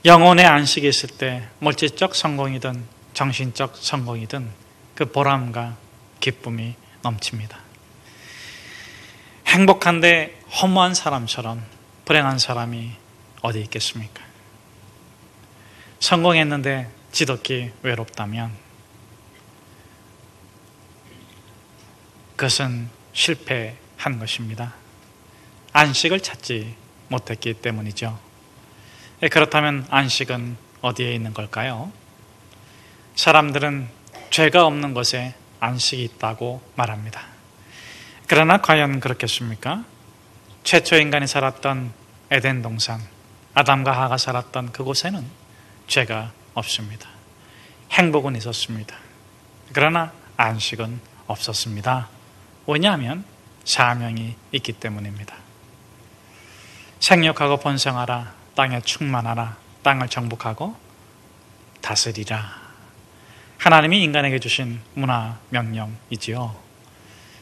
영혼의 안식이 있을 때 물질적 성공이든 정신적 성공이든 그 보람과 기쁨이 넘칩니다. 행복한데 허무한 사람처럼 불행한 사람이 어디 있겠습니까? 성공했는데 지독히 외롭다면 그것은 실패한 것입니다. 안식을 찾지 못했기 때문이죠. 그렇다면 안식은 어디에 있는 걸까요? 사람들은 죄가 없는 것에 안식이 있다고 말합니다. 그러나 과연 그렇겠습니까? 최초 인간이 살았던 에덴 동산, 아담과 하와가 살았던 그곳에는 죄가 없습니다. 행복은 있었습니다. 그러나 안식은 없었습니다. 왜냐하면 사명이 있기 때문입니다. 생육하고 번성하라, 땅에 충만하라, 땅을 정복하고 다스리라. 하나님이 인간에게 주신 문화 명령이지요.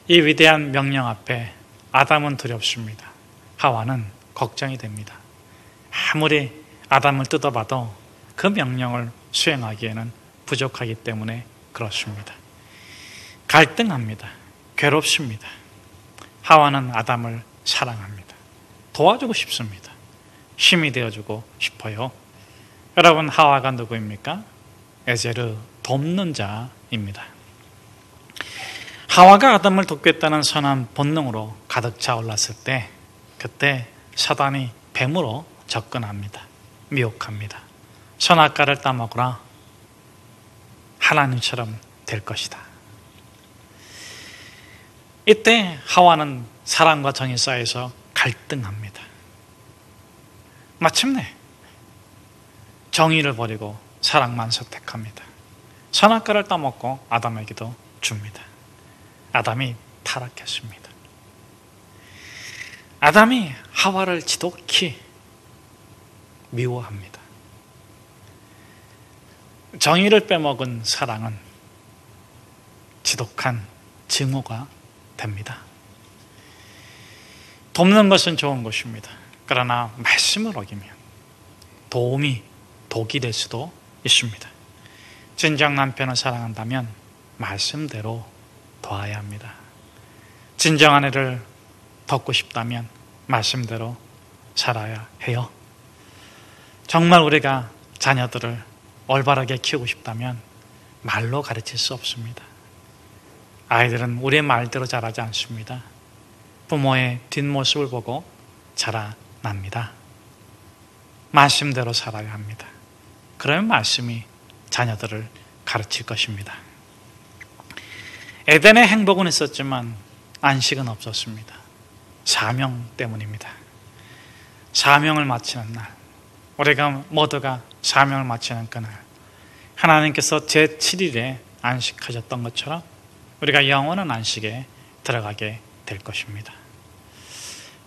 이 위대한 명령 앞에 아담은 두렵습니다. 하와는 걱정이 됩니다. 아무리 아담을 뜯어봐도 그 명령을 수행하기에는 부족하기 때문에 그렇습니다. 갈등합니다. 괴롭습니다. 하와는 아담을 사랑합니다. 도와주고 싶습니다. 힘이 되어주고 싶어요. 여러분, 하와가 누구입니까? 에제르, 돕는 자입니다. 하와가 아담을 돕겠다는 선한 본능으로 가득 차올랐을 때, 그때 사단이 뱀으로 접근합니다. 미혹합니다. 선악과를 따먹으라. 하나님처럼 될 것이다. 이때 하와는 사랑과 정이 쌓여서 갈등합니다. 마침내 정의를 버리고 사랑만 선택합니다. 선악과를 따먹고 아담에게도 줍니다. 아담이 타락했습니다. 아담이 하와를 지독히 미워합니다. 정의를 빼먹은 사랑은 지독한 증오가 됩니다. 돕는 것은 좋은 것입니다. 그러나 말씀을 어기면 도움이 독이 될 수도 있습니다. 진정 남편을 사랑한다면 말씀대로 도와야 합니다. 진정 아내를 돕고 싶다면 말씀대로 살아야 해요. 정말 우리가 자녀들을 올바르게 키우고 싶다면 말로 가르칠 수 없습니다. 아이들은 우리의 말대로 자라지 않습니다. 부모의 뒷모습을 보고 자라납니다. 말씀대로 살아야 합니다. 그러면 말씀이 자녀들을 가르칠 것입니다. 에덴의 행복은 있었지만 안식은 없었습니다. 사명 때문입니다. 사명을 마치는 날, 우리가 모두가 사명을 마치는 그날, 하나님께서 제7일에 안식하셨던 것처럼 우리가 영원한 안식에 들어가게 될 것입니다.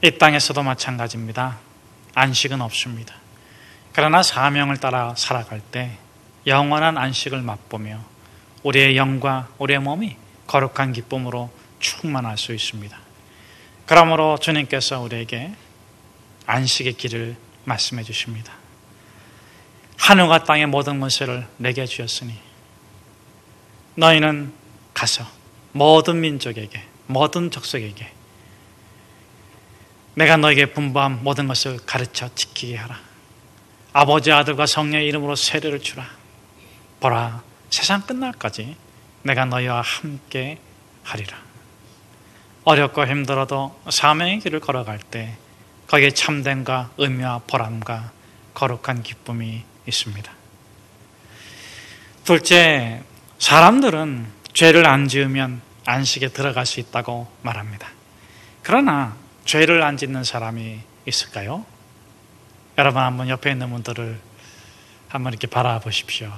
이 땅에서도 마찬가지입니다. 안식은 없습니다. 그러나 사명을 따라 살아갈 때 영원한 안식을 맛보며 우리의 영과 우리의 몸이 거룩한 기쁨으로 충만할 수 있습니다. 그러므로 주님께서 우리에게 안식의 길을 말씀해 주십니다. 하늘과 땅의 모든 권세를 내게 주었으니 너희는 가서 모든 민족에게, 모든 족속에게 내가 너에게 분부한 모든 것을 가르쳐 지키게 하라. 아버지, 아들과 성령의 이름으로 세례를 주라. 보라, 세상 끝날까지 내가 너희와 함께 하리라. 어렵고 힘들어도 사명의 길을 걸어갈 때 거기에 참됨과 의미와 보람과 거룩한 기쁨이 있습니다. 둘째, 사람들은 죄를 안 지으면 안식에 들어갈 수 있다고 말합니다. 그러나 죄를 안 짓는 사람이 있을까요? 여러분, 한번 옆에 있는 분들을 한번 이렇게 바라보십시오.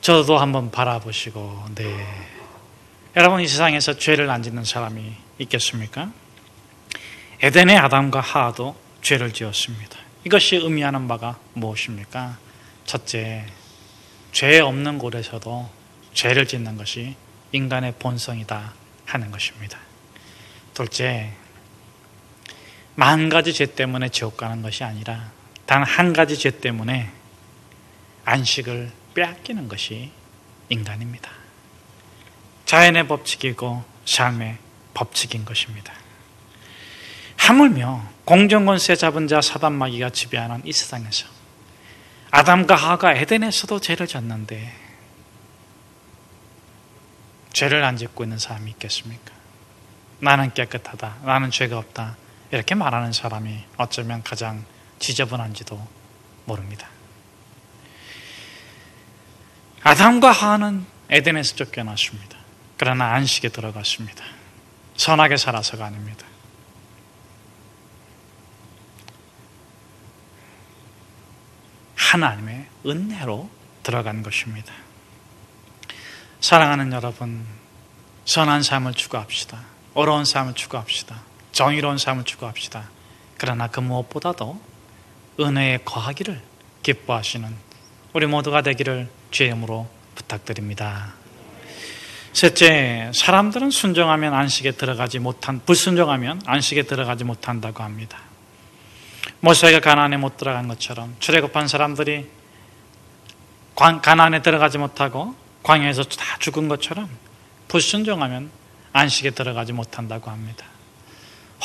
저도 한번 바라보시고, 네. 여러분, 이 세상에서 죄를 안 짓는 사람이 있겠습니까? 에덴의 아담과 하와도 죄를 지었습니다. 이것이 의미하는 바가 무엇입니까? 첫째, 죄 없는 곳에서도 죄를 짓는 것이 인간의 본성이다 하는 것입니다. 둘째, 만 가지 죄 때문에 지옥 가는 것이 아니라 단 한 가지 죄 때문에 안식을 빼앗기는 것이 인간입니다. 자연의 법칙이고 삶의 법칙인 것입니다. 하물며 공정권세 잡은 자 사단마귀가 지배하는 이 세상에서 아담과 하와가 에덴에서도 죄를 졌는데 죄를 안 짓고 있는 사람이 있겠습니까? 나는 깨끗하다, 나는 죄가 없다, 이렇게 말하는 사람이 어쩌면 가장 지저분한지도 모릅니다. 아담과 하와는 에덴에서 쫓겨났습니다. 그러나 안식에 들어갔습니다. 선하게 살아서가 아닙니다. 하나님의 은혜로 들어간 것입니다. 사랑하는 여러분, 선한 삶을 추구합시다. 어려운 삶을 추구합시다. 정의로운 삶을 추구합시다. 그러나 그 무엇보다도 은혜에 거하기를 기뻐하시는 우리 모두가 되기를 주의 이름으로 부탁드립니다. 셋째, 사람들은 순종하면 안식에 들어가지 못한, 불순종하면 안식에 들어가지 못한다고 합니다. 모세가 가나안에 못 들어간 것처럼 출애굽한 사람들이 가나안에 들어가지 못하고 광야에서 다 죽은 것처럼 불순종하면 안식에 들어가지 못한다고 합니다.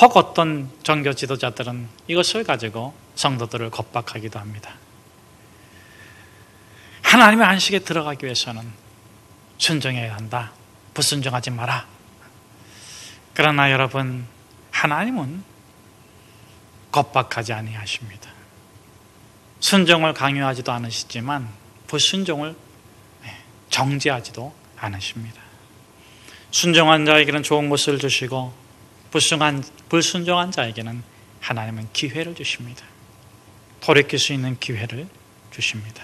혹 어떤 종교 지도자들은 이것을 가지고 성도들을 겁박하기도 합니다. 하나님의 안식에 들어가기 위해서는 순종해야 한다. 불순종하지 마라. 그러나 여러분, 하나님은 겁박하지 아니하십니다. 순종을 강요하지도 않으시지만 불순종을 정죄하지도 않으십니다. 순종한 자에게는 좋은 것을 주시고 불순종한 자에게는 하나님은 기회를 주십니다. 돌이킬 수 있는 기회를 주십니다.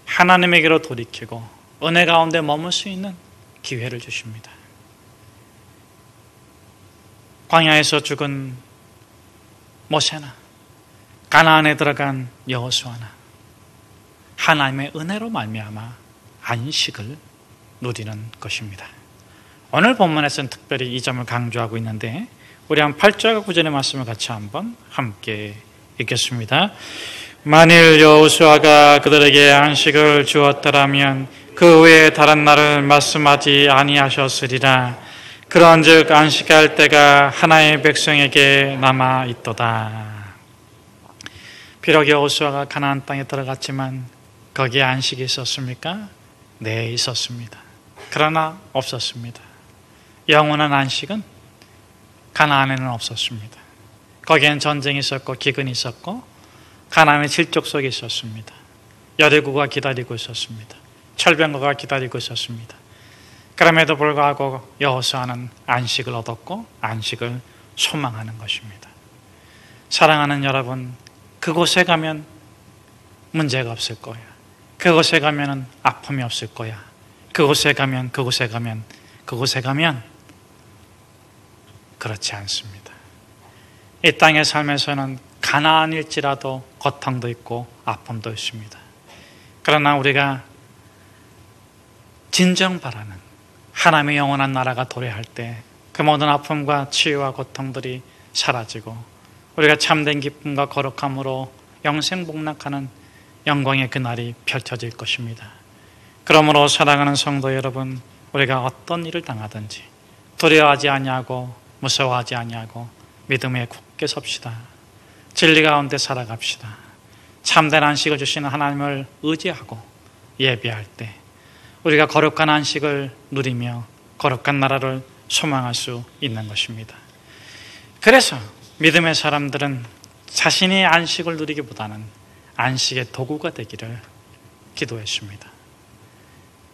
하나님에게로 돌이키고 은혜 가운데 머물 수 있는 기회를 주십니다. 광야에서 죽은 모세나 가나안에 들어간 여호수아나 하나님의 은혜로 말미암아 안식을 누리는 것입니다. 오늘 본문에서는 특별히 이 점을 강조하고 있는데 우리 한 8절과 9절의 말씀을 같이 한번 함께 읽겠습니다. 만일 여호수아가 그들에게 안식을 주었더라면 그 외에 다른 날을 말씀하지 아니하셨으리라. 그런즉 안식할 때가 하나의 백성에게 남아 있도다. 비록 여호수아가 가나안 땅에 들어갔지만 거기에 안식이 있었습니까? 네, 있었습니다. 그러나 없었습니다. 영원한 안식은 가나안에는 없었습니다. 거기엔 전쟁이 있었고 기근이 있었고 가나안의 질적 속에 있었습니다. 여리고가 기다리고 있었습니다. 철병거가 기다리고 있었습니다. 그럼에도 불구하고 여호수아는 안식을 얻었고 안식을 소망하는 것입니다. 사랑하는 여러분, 그곳에 가면 문제가 없을 거야. 그곳에 가면 아픔이 없을 거야. 그곳에 가면 그렇지 않습니다. 이 땅의 삶에서는 가나안일지라도 고통도 있고 아픔도 있습니다. 그러나 우리가 진정 바라는 하나님의 영원한 나라가 도래할 때 그 모든 아픔과 치유와 고통들이 사라지고 우리가 참된 기쁨과 거룩함으로 영생복락하는 영광의 그날이 펼쳐질 것입니다. 그러므로 사랑하는 성도 여러분, 우리가 어떤 일을 당하든지 두려워하지 아니하고 무서워하지 아니하고 믿음에 굳게 섭시다. 진리 가운데 살아갑시다. 참된 안식을 주시는 하나님을 의지하고 예배할 때 우리가 거룩한 안식을 누리며 거룩한 나라를 소망할 수 있는 것입니다. 그래서 믿음의 사람들은 자신이 안식을 누리기보다는 안식의 도구가 되기를 기도했습니다.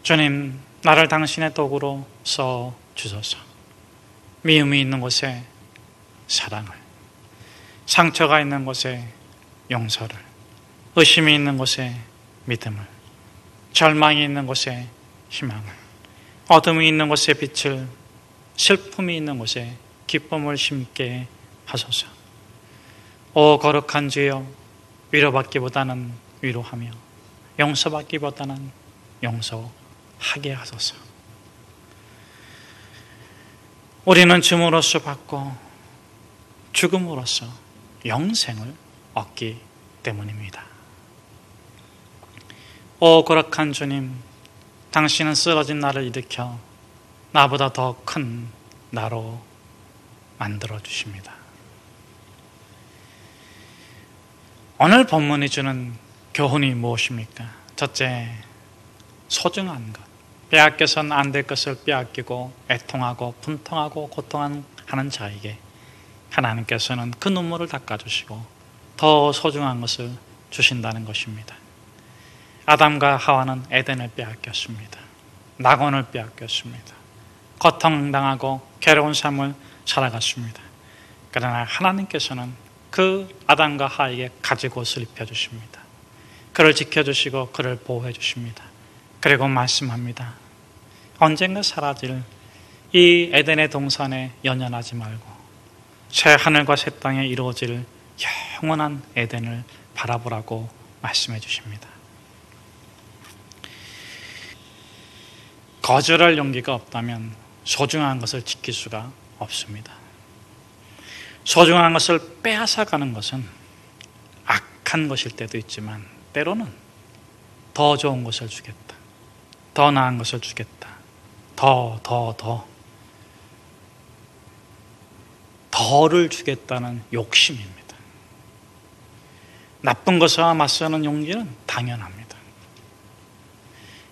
주님, 나를 당신의 도구로 써 주소서. 미움이 있는 곳에 사랑을, 상처가 있는 곳에 용서를, 의심이 있는 곳에 믿음을, 절망이 있는 곳에 희망을, 어둠이 있는 곳에 빛을, 슬픔이 있는 곳에 기쁨을 심게 하소서. 오 거룩한 주여, 위로받기보다는 위로하며 용서받기보다는 용서하게 하소서. 우리는 죽음으로써 받고 죽음으로써 영생을 얻기 때문입니다. 오 거룩한 주님, 당신은 쓰러진 나를 일으켜 나보다 더 큰 나로 만들어 주십니다. 오늘 본문이 주는 교훈이 무엇입니까? 첫째, 소중한 것. 빼앗겨선 안 될 것을 빼앗기고 애통하고 분통하고 고통하는 자에게 하나님께서는 그 눈물을 닦아주시고 더 소중한 것을 주신다는 것입니다. 아담과 하와는 에덴을 빼앗겼습니다. 낙원을 빼앗겼습니다. 고통당하고 괴로운 삶을 살아갔습니다. 그러나 하나님께서는 그 아담과 하와에게 가죽 옷을 입혀주십니다. 그를 지켜주시고 그를 보호해 주십니다. 그리고 말씀합니다. 언젠가 사라질 이 에덴의 동산에 연연하지 말고 새 하늘과 새 땅에 이루어질 영원한 에덴을 바라보라고 말씀해 주십니다. 거절할 용기가 없다면 소중한 것을 지킬 수가 없습니다. 소중한 것을 빼앗아가는 것은 악한 것일 때도 있지만 때로는 더 좋은 것을 주겠다, 더 나은 것을 주겠다, 더를 주겠다는 욕심입니다. 나쁜 것과 맞서는 용기는 당연합니다.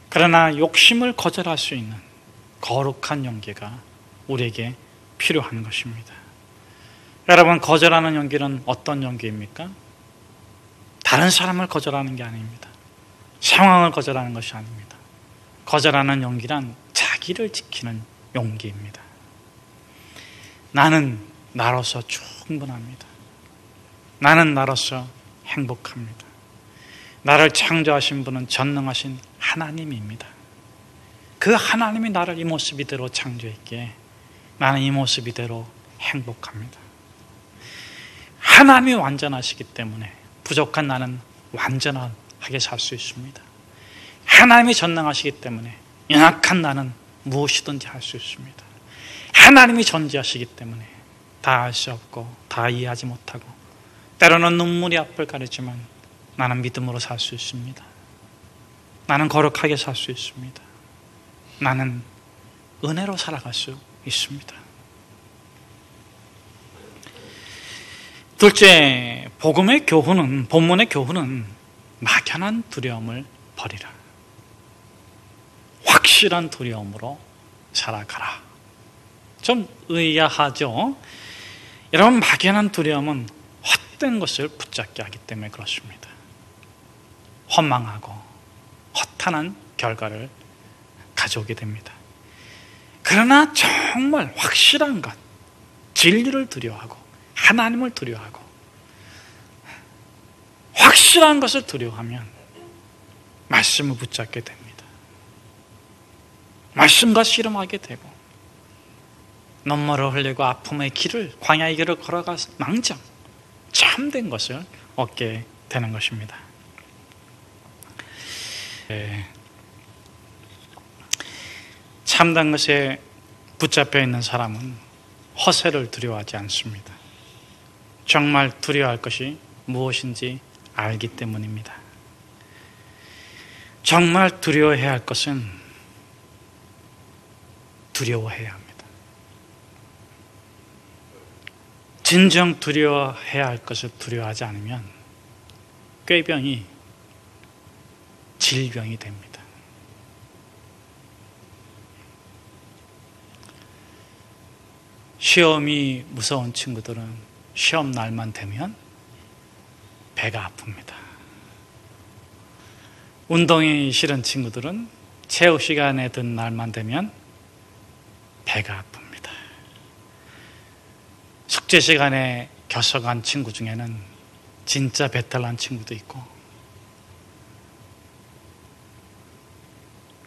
그러나 욕심을 거절할 수 있는 거룩한 용기가 우리에게 필요한 것입니다. 여러분, 거절하는 용기는 어떤 용기입니까? 다른 사람을 거절하는 게 아닙니다. 상황을 거절하는 것이 아닙니다. 거절하는 용기란 자기를 지키는 용기입니다. 나는 나로서 충분합니다. 나는 나로서 행복합니다. 나를 창조하신 분은 전능하신 하나님입니다. 그 하나님이 나를 이 모습 이대로 창조했기에 나는 이 모습 이대로 행복합니다. 하나님이 완전하시기 때문에 부족한 나는 완전하게 살 수 있습니다. 하나님이 전능하시기 때문에 연약한 나는 무엇이든지 할 수 있습니다. 하나님이 존재하시기 때문에 다 알 수 없고 다 이해하지 못하고 때로는 눈물이 앞을 가리지만 나는 믿음으로 살 수 있습니다. 나는 거룩하게 살 수 있습니다. 나는 은혜로 살아갈 수 있습니다. 둘째, 복음의 교훈은, 본문의 교훈은 막연한 두려움을 버리라. 확실한 두려움으로 살아가라. 좀 의아하죠? 여러분, 막연한 두려움은 헛된 것을 붙잡게 하기 때문에 그렇습니다. 허망하고 허탄한 결과를 가져오게 됩니다. 그러나 정말 확실한 것, 진리를 두려워하고 하나님을 두려워하고 확실한 것을 두려워하면 말씀을 붙잡게 됩니다. 말씀과 씨름하게 되고 눈물을 흘리고 아픔의 길을, 광야의 길을 걸어가 망정 참된 것을 얻게 되는 것입니다. 참된 것에 붙잡혀 있는 사람은 허세를 두려워하지 않습니다. 정말 두려워할 것이 무엇인지 알기 때문입니다. 정말 두려워해야 할 것은 두려워해야 합니다. 진정 두려워해야 할 것을 두려워하지 않으면 꾀병이 질병이 됩니다. 시험이 무서운 친구들은 시험 날만 되면 배가 아픕니다. 운동이 싫은 친구들은 체육 시간에 든 날만 되면 배가 아픕니다. 숙제 시간에 겨서간 친구 중에는 진짜 배탈 난 친구도 있고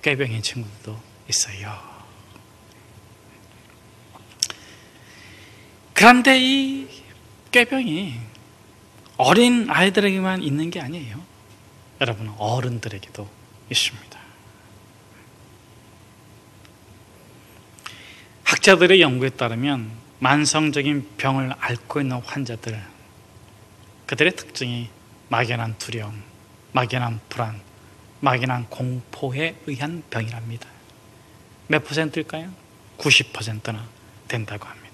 꾀병인 친구도 있어요. 그런데 이 꾀병이 어린 아이들에게만 있는 게 아니에요. 여러분, 어른들에게도 있습니다. 학자들의 연구에 따르면 만성적인 병을 앓고 있는 환자들, 그들의 특징이 막연한 두려움, 막연한 불안, 막연한 공포에 의한 병이랍니다. 몇 퍼센트일까요? 90%나 된다고 합니다.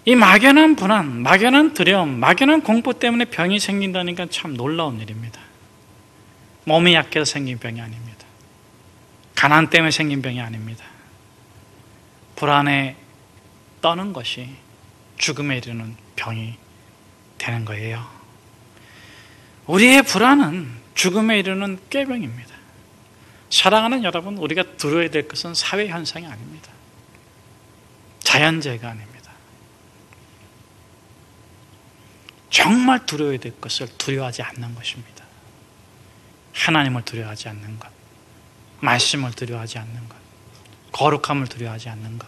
이 막연한 불안, 막연한 두려움, 막연한 공포 때문에 병이 생긴다니까 참 놀라운 일입니다. 몸이 약해서 생긴 병이 아닙니다. 가난 때문에 생긴 병이 아닙니다. 불안에 떠는 것이 죽음에 이르는 병이 되는 거예요. 우리의 불안은 죽음에 이르는 꾀병입니다. 사랑하는 여러분, 우리가 두려워야 될 것은 사회 현상이 아닙니다. 자연재해가 아닙니다. 정말 두려워야 될 것을 두려워하지 않는 것입니다. 하나님을 두려워하지 않는 것, 말씀을 두려워하지 않는 것, 거룩함을 두려워하지 않는 것.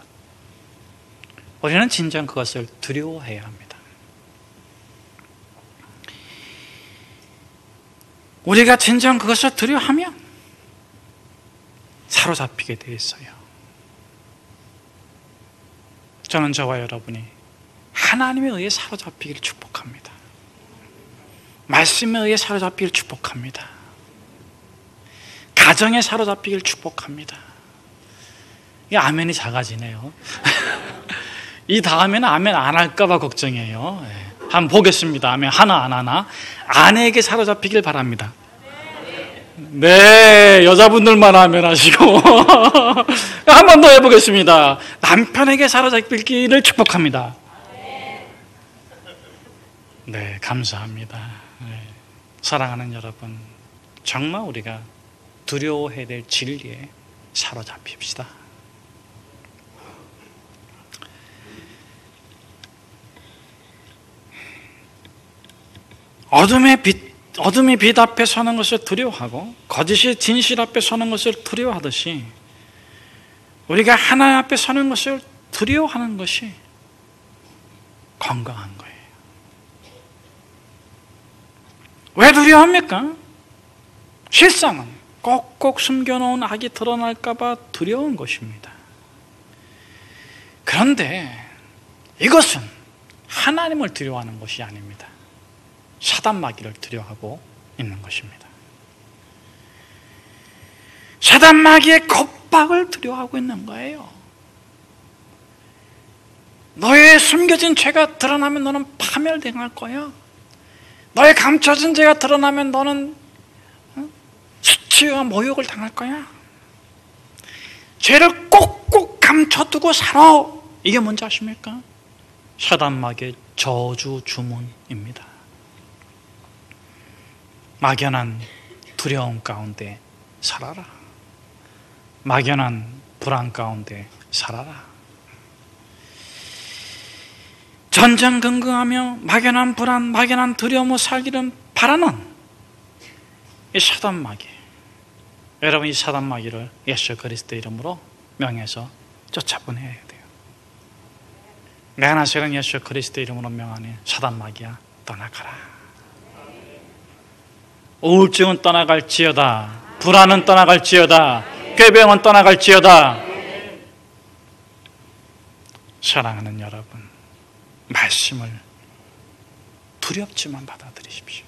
우리는 진정 그것을 두려워해야 합니다. 우리가 진정 그것을 두려워하면 사로잡히게 되어 있어요. 저는 저와 여러분이 하나님에 의해 사로잡히기를 축복합니다. 말씀에 의해 사로잡히기를 축복합니다. 가정에 사로잡히기를 축복합니다. 이 아멘이 작아지네요. 이 다음에는 아멘 안 할까봐 걱정이에요. 한번 보겠습니다. 아멘 하나 안 하나. 아내에게 사로잡히길 바랍니다. 네, 여자분들만 아멘 하시고 한 번 더 해보겠습니다. 남편에게 사로잡히기를 축복합니다. 네, 감사합니다. 네. 사랑하는 여러분, 정말 우리가 두려워해야 될 진리에 사로잡힙시다. 어둠이 빛 앞에 서는 것을 두려워하고 거짓이 진실 앞에 서는 것을 두려워하듯이 우리가 하나님 앞에 서는 것을 두려워하는 것이 건강한 거예요. 왜 두려워합니까? 실상은 꼭꼭 숨겨놓은 악이 드러날까 봐 두려운 것입니다. 그런데 이것은 하나님을 두려워하는 것이 아닙니다. 사단마귀를 두려워하고 있는 것입니다. 사단마귀의 겁박을 두려워하고 있는 거예요. 너의 숨겨진 죄가 드러나면 너는 파멸당할 거야. 너의 감춰진 죄가 드러나면 너는 수치와 모욕을 당할 거야. 죄를 꼭꼭 감춰두고 살아. 이게 뭔지 아십니까? 사단마귀의 저주 주문입니다. 막연한 두려움 가운데 살아라. 막연한 불안 가운데 살아라. 전전긍긍하며 막연한 불안, 막연한 두려움으로 살기를 바라는 이 사단마귀. 여러분, 이 사단마귀를 예수 그리스도 이름으로 명해서 쫓아보내야 돼요. 내가 나서는 예수 그리스도 이름으로 명하니 사단마귀야 떠나가라. 우울증은 떠나갈지어다. 불안은 떠나갈지어다. 꾀병은 떠나갈지어다. 사랑하는 여러분, 말씀을 두렵지만 받아들이십시오.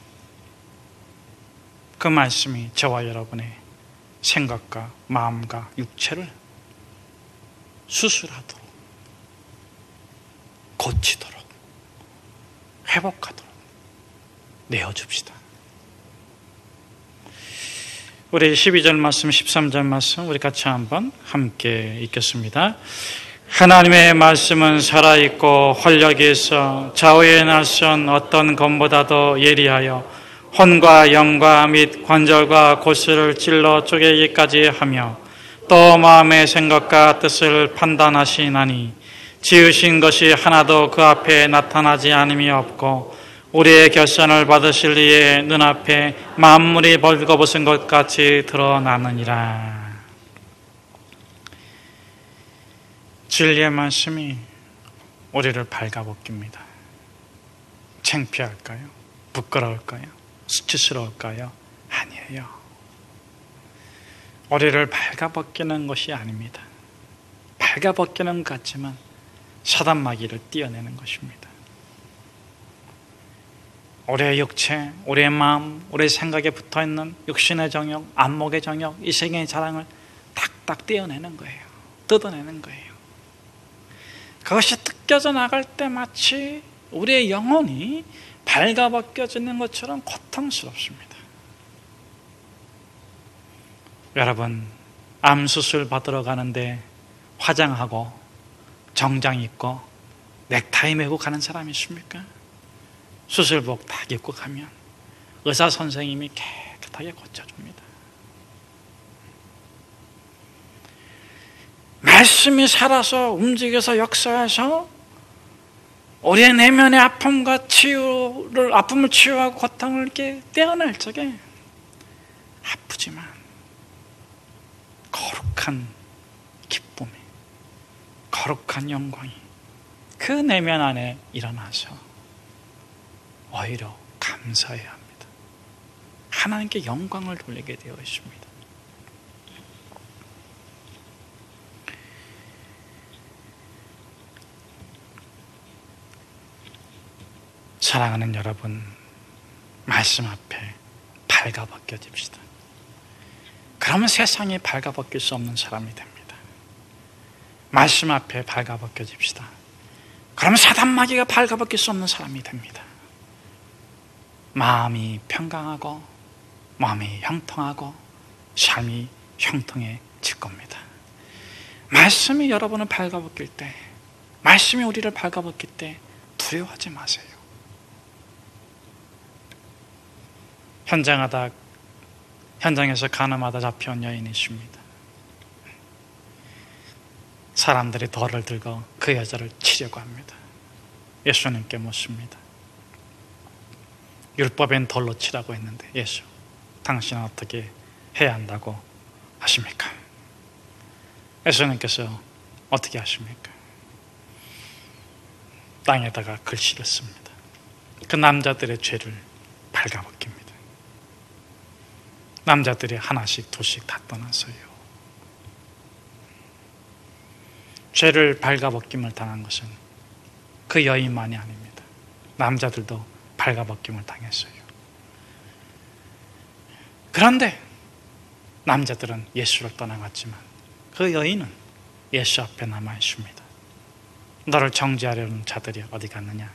그 말씀이 저와 여러분의 생각과 마음과 육체를 수술하도록, 고치도록, 회복하도록 내어줍시다. 우리 12절 말씀, 13절 말씀 우리 같이 한번 함께 읽겠습니다. 하나님의 말씀은 살아있고 활력이 있어 좌우에 나선 어떤 검보다도 예리하여 혼과 영과 및 관절과 골수를 찔러 쪼개기까지 하며 또 마음의 생각과 뜻을 판단하시나니 지으신 것이 하나도 그 앞에 나타나지 않음이 없고 우리의 결산을 받으실 이의 눈앞에 만물이 벌거벗은 것 같이 드러나느니라. 진리의 말씀이 우리를 발가벗깁니다. 창피할까요? 부끄러울까요? 수치스러울까요? 아니에요. 우리를 발가벗기는 것이 아닙니다. 발가벗기는 것 같지만 사단마귀를 띄어내는 것입니다. 우리의 육체, 우리의 마음, 우리의 생각에 붙어있는 육신의 정욕, 안목의 정욕, 이 세계의 자랑을 탁탁 떼어내는 거예요. 뜯어내는 거예요. 그것이 뜯겨져 나갈 때 마치 우리의 영혼이 발가벗겨지는 것처럼 고통스럽습니다. 여러분, 암 수술 받으러 가는데 화장하고 정장 입고 넥타이 메고 가는 사람이 있습니까? 수술복 딱 입고 가면 의사 선생님이 깨끗하게 고쳐줍니다. 말씀이 살아서 움직여서 역사해서 우리의 내면의 아픔을 치유하고 고통을 이렇게 떼어낼 적에 아프지만 거룩한 기쁨이, 거룩한 영광이 그 내면 안에 일어나서 오히려 감사해야 합니다. 하나님께 영광을 돌리게 되어 있습니다. 사랑하는 여러분, 말씀 앞에 발가벗겨집시다. 그러면 세상에 발가벗길 수 없는 사람이 됩니다. 말씀 앞에 발가벗겨집시다. 그러면 사단마귀가 발가벗길 수 없는 사람이 됩니다. 마음이 평강하고 마음이 형통하고 삶이 형통해질 겁니다. 말씀이 여러분을 발가벗길 때, 말씀이 우리를 발가벗길 때 두려워하지 마세요. 현장에서 간음하다 잡혀온 여인이 있습니다. 사람들이 돌을 들고 그 여자를 치려고 합니다. 예수님께 묻습니다. 율법엔 돌로 치라고 했는데 예수, 당신은 어떻게 해야 한다고 하십니까? 예수님께서 어떻게 하십니까? 땅에다가 글씨를 씁니다. 그 남자들의 죄를 발가벗깁니다. 남자들이 하나씩 둘씩 다 떠나서요. 죄를 발가벗김을 당한 것은 그 여인만이 아닙니다. 남자들도 발가벗김을 당했어요. 그런데 남자들은 예수를 떠나갔지만 그 여인은 예수 앞에 남아 있습니다. 너를 정죄하려는 자들이 어디 갔느냐?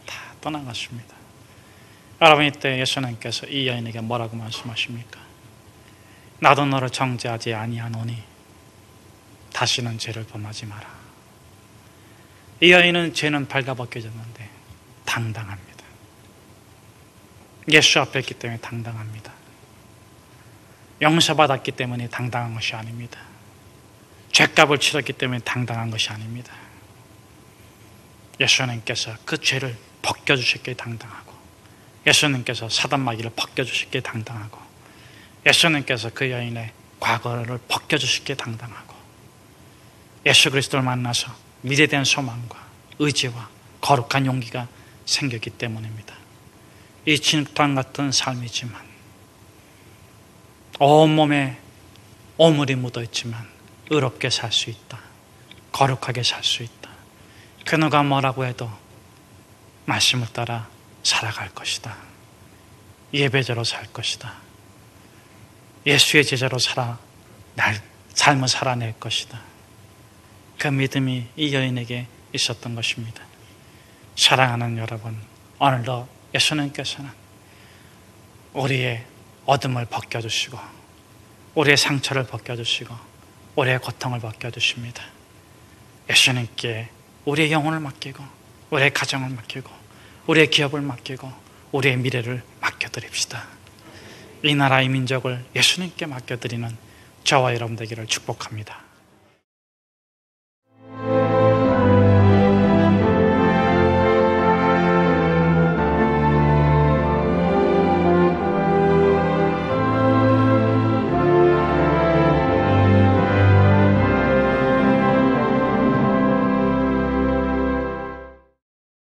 다 떠나갔습니다. 여러분, 이때 예수님께서 이 여인에게 뭐라고 말씀하십니까? 나도 너를 정죄하지 아니하노니 다시는 죄를 범하지 마라. 이 여인은 죄는 발가벗겨졌는데 당당합니다. 예수 앞에 있기 때문에 당당합니다. 용서받았기 때문에 당당한 것이 아닙니다. 죄값을 치렀기 때문에 당당한 것이 아닙니다. 예수님께서 그 죄를 벗겨주셨기에 당당하고, 예수님께서 사단마귀를 벗겨주셨기에 당당하고, 예수님께서 그 여인의 과거를 벗겨주셨기에 당당하고, 예수 그리스도를 만나서 미래된 소망과 의지와 거룩한 용기가 생겼기 때문입니다. 이 진흙탕 같은 삶이지만, 온몸에 오물이 묻어있지만 의롭게 살 수 있다. 거룩하게 살 수 있다. 그 누가 뭐라고 해도 말씀을 따라 살아갈 것이다. 예배자로 살 것이다. 예수의 제자로 삶을 살아낼 것이다. 그 믿음이 이 여인에게 있었던 것입니다. 사랑하는 여러분, 오늘도 예수님께서는 우리의 어둠을 벗겨주시고, 우리의 상처를 벗겨주시고, 우리의 고통을 벗겨주십니다. 예수님께 우리의 영혼을 맡기고, 우리의 가정을 맡기고, 우리의 기업을 맡기고, 우리의 미래를 맡겨드립시다. 이 나라, 이 민족을 예수님께 맡겨드리는 저와 여러분 되기를 축복합니다.